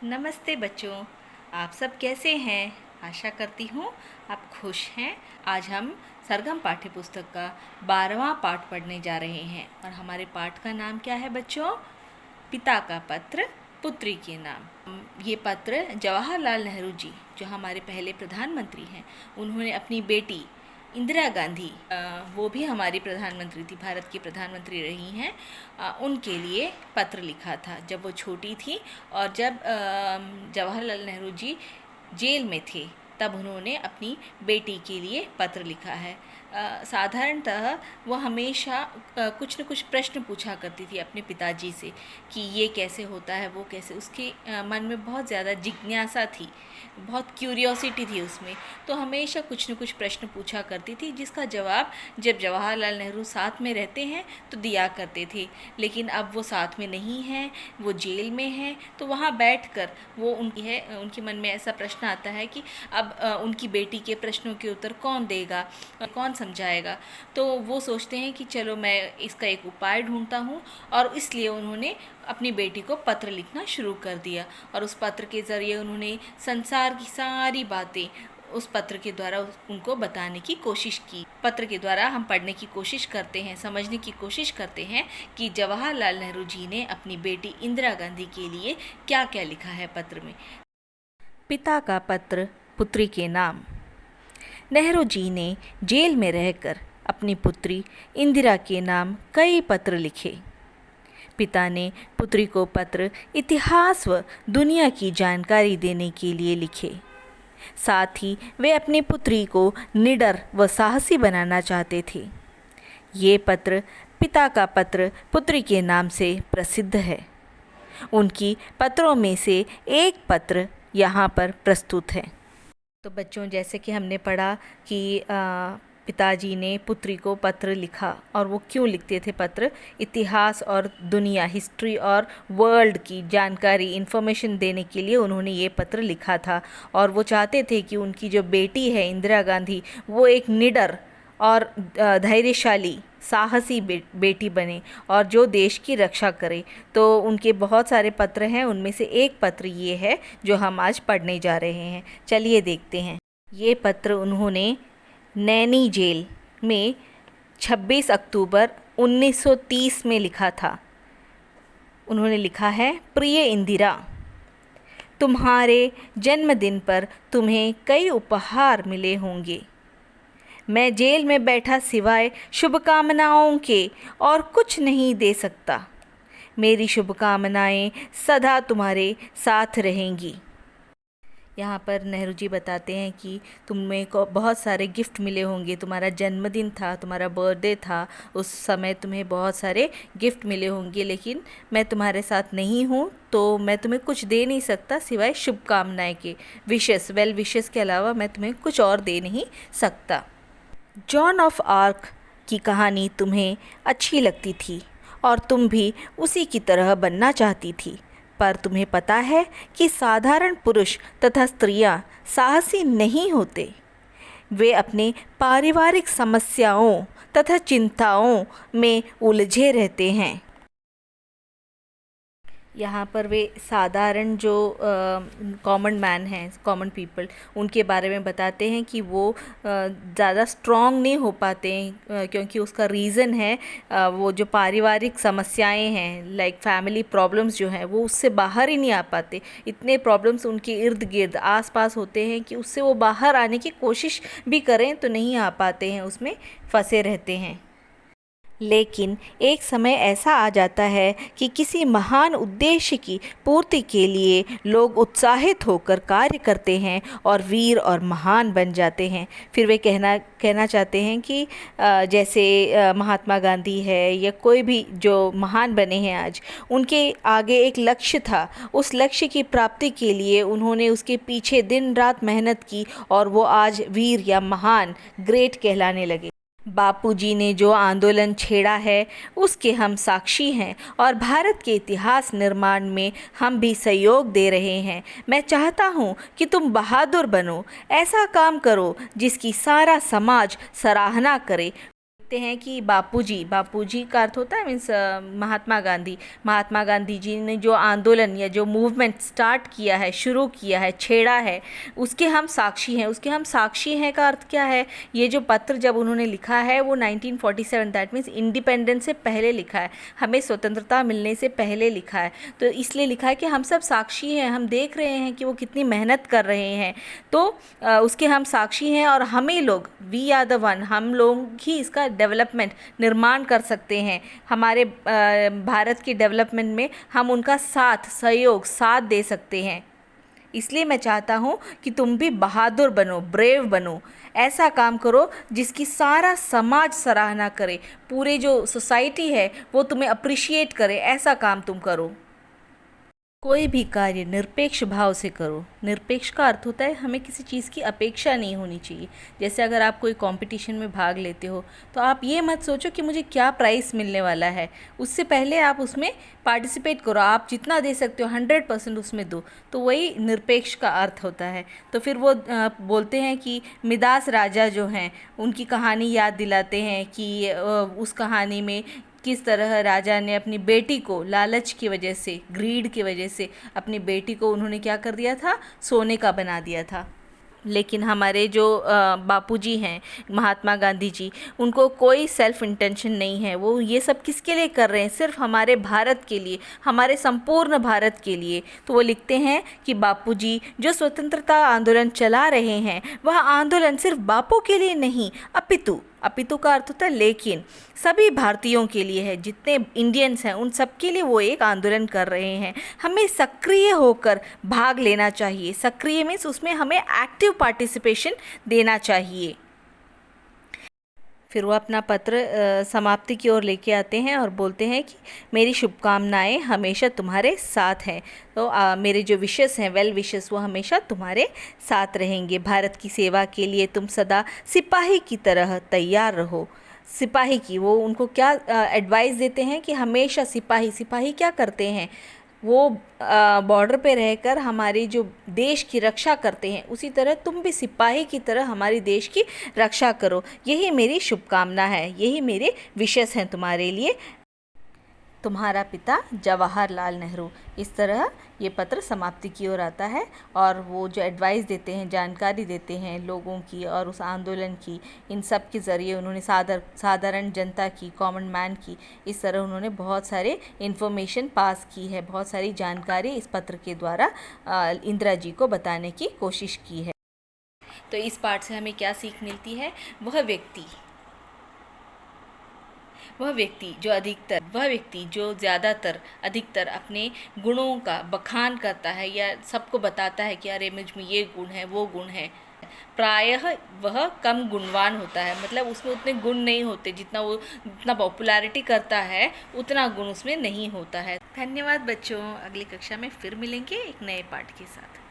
नमस्ते बच्चों, आप सब कैसे हैं? आशा करती हूँ आप खुश हैं। आज हम सरगम पाठ्य पुस्तक का 12वां पाठ पढ़ने जा रहे हैं और हमारे पाठ का नाम क्या है बच्चों? पिता का पत्र पुत्री के नाम। ये पत्र जवाहरलाल नेहरू जी, जो हमारे पहले प्रधानमंत्री हैं, उन्होंने अपनी बेटी इंदिरा गांधी, वो भी हमारी प्रधानमंत्री थी, भारत की प्रधानमंत्री रही हैं, उनके लिए पत्र लिखा था जब वो छोटी थी। और जब जवाहरलाल नेहरू जी जेल में थे तब उन्होंने अपनी बेटी के लिए पत्र लिखा है। साधारणतः वो हमेशा कुछ न कुछ प्रश्न पूछा करती थी अपने पिताजी से कि ये कैसे होता है, वो कैसे, उसके मन में बहुत ज़्यादा जिज्ञासा थी, बहुत क्यूरियोसिटी थी उसमें। तो हमेशा कुछ न कुछ प्रश्न पूछा करती थी जिसका जवाब जब जवाहरलाल नेहरू साथ में रहते हैं तो दिया करते थे। लेकिन अब वो साथ में नहीं हैं, वो जेल में हैं, तो वहाँ बैठकर वो उनके मन में ऐसा प्रश्न आता है कि अब उनकी बेटी के प्रश्नों के उत्तर कौन देगा, कौन समझाएगा। तो वो सोचते हैं कि चलो मैं इसका एक उपाय ढूंढता हूँ, और इसलिए उन्होंने अपनी बेटी को पत्र लिखना शुरू कर दिया। और उस पत्र के ज़रिए उन्होंने संसार की सारी बातें उस पत्र के द्वारा उनको बताने की कोशिश की। पत्र के द्वारा हम पढ़ने की कोशिश करते हैं, समझने की कोशिश करते हैं कि जवाहरलाल नेहरू जी ने अपनी बेटी इंदिरा गांधी के लिए क्या क्या लिखा है पत्र में। पिता का पत्र पुत्री के नाम। नेहरू जी ने जेल में रहकर अपनी पुत्री इंदिरा के नाम कई पत्र लिखे। पिता ने पुत्री को पत्र इतिहास व दुनिया की जानकारी देने के लिए लिखे। साथ ही वे अपनी पुत्री को निडर व साहसी बनाना चाहते थे। ये पत्र पिता का पत्र पुत्री के नाम से प्रसिद्ध है। उनकी पत्रों में से एक पत्र यहाँ पर प्रस्तुत है। तो बच्चों, जैसे कि हमने पढ़ा कि पिताजी ने पुत्री को पत्र लिखा, और वो क्यों लिखते थे पत्र? इतिहास और दुनिया, हिस्ट्री और वर्ल्ड की जानकारी, इन्फॉर्मेशन देने के लिए उन्होंने ये पत्र लिखा था। और वो चाहते थे कि उनकी जो बेटी है इंदिरा गांधी, वो एक निडर और धैर्यशाली, साहसी बेटी बने और जो देश की रक्षा करे। तो उनके बहुत सारे पत्र हैं, उनमें से एक पत्र ये है जो हम आज पढ़ने जा रहे हैं। चलिए देखते हैं। ये पत्र उन्होंने नैनी जेल में 26 अक्टूबर 1930 में लिखा था। उन्होंने लिखा है, प्रिय इंदिरा, तुम्हारे जन्मदिन पर तुम्हें कई उपहार मिले होंगे। मैं जेल में बैठा सिवाय शुभकामनाओं के और कुछ नहीं दे सकता। मेरी शुभकामनाएं सदा तुम्हारे साथ रहेंगी। यहाँ पर नेहरू जी बताते हैं कि तुम्हें को बहुत सारे गिफ्ट मिले होंगे, तुम्हारा जन्मदिन था, तुम्हारा बर्थडे था, उस समय तुम्हें बहुत सारे गिफ्ट मिले होंगे, लेकिन मैं तुम्हारे साथ नहीं हूँ, तो मैं तुम्हें कुछ दे नहीं सकता सिवाय शुभकामनाएं के, विशेस, वेल विशेस के अलावा मैं तुम्हें कुछ और दे नहीं सकता। जॉन ऑफ आर्क की कहानी तुम्हें अच्छी लगती थी और तुम भी उसी की तरह बनना चाहती थी, पर तुम्हें पता है कि साधारण पुरुष तथा स्त्रियां साहसी नहीं होते। वे अपने पारिवारिक समस्याओं तथा चिंताओं में उलझे रहते हैं। यहाँ पर वे साधारण जो कॉमन मैन हैं, कॉमन पीपल, उनके बारे में बताते हैं कि वो ज़्यादा स्ट्रॉन्ग नहीं हो पाते हैं, क्योंकि उसका रीज़न है वो जो पारिवारिक समस्याएं हैं, लाइक फैमिली प्रॉब्लम्स जो हैं, वो उससे बाहर ही नहीं आ पाते। इतने प्रॉब्लम्स उनके इर्द गिर्द आस पास होते हैं कि उससे वो बाहर आने की कोशिश भी करें तो नहीं आ पाते हैं, उसमें फंसे रहते हैं। लेकिन एक समय ऐसा आ जाता है कि किसी महान उद्देश्य की पूर्ति के लिए लोग उत्साहित होकर कार्य करते हैं और वीर और महान बन जाते हैं। फिर वे कहना चाहते हैं कि जैसे महात्मा गांधी है या कोई भी जो महान बने हैं आज, उनके आगे एक लक्ष्य था। उस लक्ष्य की प्राप्ति के लिए उन्होंने उसके पीछे दिन रात मेहनत की और वो आज वीर या महान, ग्रेट कहलाने लगे। बापूजी ने जो आंदोलन छेड़ा है उसके हम साक्षी हैं और भारत के इतिहास निर्माण में हम भी सहयोग दे रहे हैं। मैं चाहता हूँ कि तुम बहादुर बनो, ऐसा काम करो जिसकी सारा समाज सराहना करे। लिखते हैं कि बापूजी, बापूजी का अर्थ होता है मीन्स महात्मा गांधी जी ने जो आंदोलन या जो मूवमेंट स्टार्ट किया है, शुरू किया है, छेड़ा है, उसके हम साक्षी हैं। उसके हम साक्षी हैं का अर्थ क्या है? ये जो पत्र जब उन्होंने लिखा है वो 1947, दैट मीन्स इंडिपेंडेंस से पहले लिखा है, हमें स्वतंत्रता मिलने से पहले लिखा है। तो इसलिए लिखा है कि हम सब साक्षी हैं, हम देख रहे हैं कि वो कितनी मेहनत कर रहे हैं, तो उसके हम साक्षी हैं। और हमें लोग, वी आर द वन, हम लोग ही इसका डेवलपमेंट, निर्माण कर सकते हैं। हमारे भारत की डेवलपमेंट में हम उनका साथ, सहयोग, साथ दे सकते हैं। इसलिए मैं चाहता हूँ कि तुम भी बहादुर बनो, ब्रेव बनो, ऐसा काम करो जिसकी सारा समाज सराहना करे, पूरे जो सोसाइटी है वो तुम्हें अप्रिशिएट करे, ऐसा काम तुम करो। कोई भी कार्य निरपेक्ष भाव से करो। निरपेक्ष का अर्थ होता है हमें किसी चीज़ की अपेक्षा नहीं होनी चाहिए। जैसे अगर आप कोई कंपटीशन में भाग लेते हो तो आप ये मत सोचो कि मुझे क्या प्राइज़ मिलने वाला है, उससे पहले आप उसमें पार्टिसिपेट करो, आप जितना दे सकते हो 100% उसमें दो। तो वही निरपेक्ष का अर्थ होता है। तो फिर वो बोलते हैं कि मिदास राजा जो हैं उनकी कहानी याद दिलाते हैं कि उस कहानी में किस तरह राजा ने अपनी बेटी को लालच की वजह से, ग्रीड की वजह से अपनी बेटी को उन्होंने क्या कर दिया था, सोने का बना दिया था। लेकिन हमारे जो बापूजी हैं, महात्मा गांधी जी, उनको कोई सेल्फ इंटेंशन नहीं है। वो ये सब किसके लिए कर रहे हैं? सिर्फ हमारे भारत के लिए, हमारे संपूर्ण भारत के लिए। तो वो लिखते हैं कि बापूजी जो स्वतंत्रता आंदोलन चला रहे हैं वह आंदोलन सिर्फ बापू के लिए नहीं, अपितु का अर्थ होता है लेकिन, सभी भारतीयों के लिए है। जितने इंडियंस हैं उन सब के लिए वो एक आंदोलन कर रहे हैं। हमें सक्रिय होकर भाग लेना चाहिए। सक्रिय मीन्स उसमें हमें एक्टिव पार्टिसिपेशन देना चाहिए। फिर वो अपना पत्र समाप्ति की ओर लेके आते हैं और बोलते हैं कि मेरी शुभकामनाएं हमेशा तुम्हारे साथ हैं। तो मेरे जो विशेस हैं, वेल विशेस, वो हमेशा तुम्हारे साथ रहेंगे। भारत की सेवा के लिए तुम सदा सिपाही की तरह तैयार रहो। सिपाही की, वो उनको क्या एडवाइस देते हैं कि हमेशा सिपाही क्या करते हैं? वो बॉर्डर पे रहकर हमारी जो देश की रक्षा करते हैं, उसी तरह तुम भी सिपाही की तरह हमारी देश की रक्षा करो। यही मेरी शुभकामना है, यही मेरे विशेस हैं तुम्हारे लिए। तुम्हारा पिता जवाहरलाल नेहरू। इस तरह ये पत्र समाप्ति की ओर आता है और वो जो एडवाइस देते हैं, जानकारी देते हैं लोगों की और उस आंदोलन की, इन सब के ज़रिए उन्होंने साधारण जनता की, कॉमन मैन की, इस तरह उन्होंने बहुत सारे इन्फॉर्मेशन पास की है, बहुत सारी जानकारी इस पत्र के द्वारा इंदिरा जी को बताने की कोशिश की है। तो इस पाठ से हमें क्या सीख मिलती है? वह व्यक्ति जो ज़्यादातर, अधिकतर अपने गुणों का बखान करता है या सबको बताता है कि अरे मुझ में ये गुण है, वो गुण है, प्रायः वह कम गुणवान होता है। मतलब उसमें उतने गुण नहीं होते, जितना पॉपुलैरिटी करता है उतना गुण उसमें नहीं होता है। धन्यवाद बच्चों, अगली कक्षा में फिर मिलेंगे एक नए पाठ के साथ।